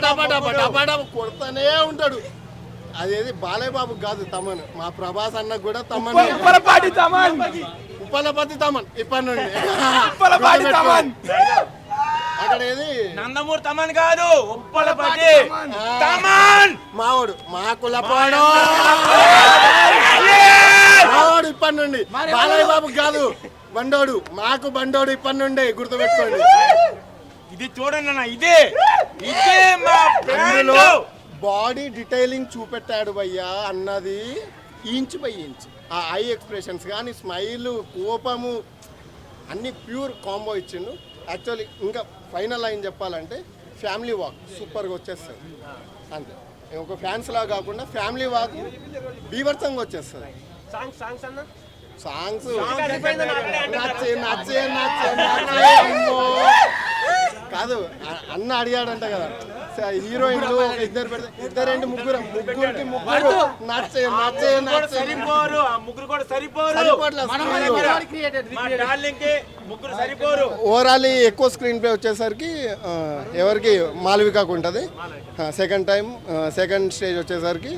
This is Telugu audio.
డబా డబా డబా డబా డబా కొడతానే ఉంటాడు. అదేది బాలయ్య బాబు కాదు తమన్, మా ప్రభాస్ అన్న కూడా తమన్, ఉప్పలపాటి తమన్, ఉప్పలపతి తమన్ ఇప్పటి నుండి ఉప్పలపాటి తమన్. అక్కడ ఏది నందమూరి తమన్ కాదు, ఉప్పలపాటి తమన్. మావాడు మా కులపాడు మావాడు ఇప్పటి నుండి. బాలయ్య బాబు కాదు బండోడు, మాకు బండోడు ఇప్పటి నుండి గుర్తుపెట్టుకోండి. ఇది చూడండి అన్న, ఇదే ఇదే మా బ్రాండ్. బాడీ డీటెయిలింగ్ చూపెట్టాడు భయ్యా అన్నది ఇంచ్ బై ఇంచ్. ఆ ఐ ఎక్స్ప్రెషన్స్ కానీ స్మైల్, కోపము అన్ని ప్యూర్ కాంబో ఇచ్చిండు. యాక్చువల్లీ ఇంకా ఫైనల్ లైన్ చెప్పాలంటే ఫ్యామిలీ వాక్ సూపర్గా వచ్చేస్తుంది అంతే. ఒక ఫ్యాన్స్ లాగా కాకుండా ఫ్యామిలీ వాక్ బీభత్సంగా వచ్చేస్తుంది. సాంగ్స్ నచ్చే నచ్చే నచ్చే నచ్చే అమ్మో. కాదు అన్న అడిగాడంట కదా హీరోయిన్లు ఇద్దరు పెడితే ఇద్దరేంటి ముగ్గురికి ముగ్గురు నచ్చే నచ్చే నచ్చే సరిపోరు, ఆ ముగ్గురు కూడా సరిపోరు. ఓవరాల్ ఎక్కువ స్క్రీన్ ప్లే వచ్చేసరికి ఎవరికి మాలవికకు ఉంటుంది. సెకండ్ స్టేజ్ వచ్చేసరికి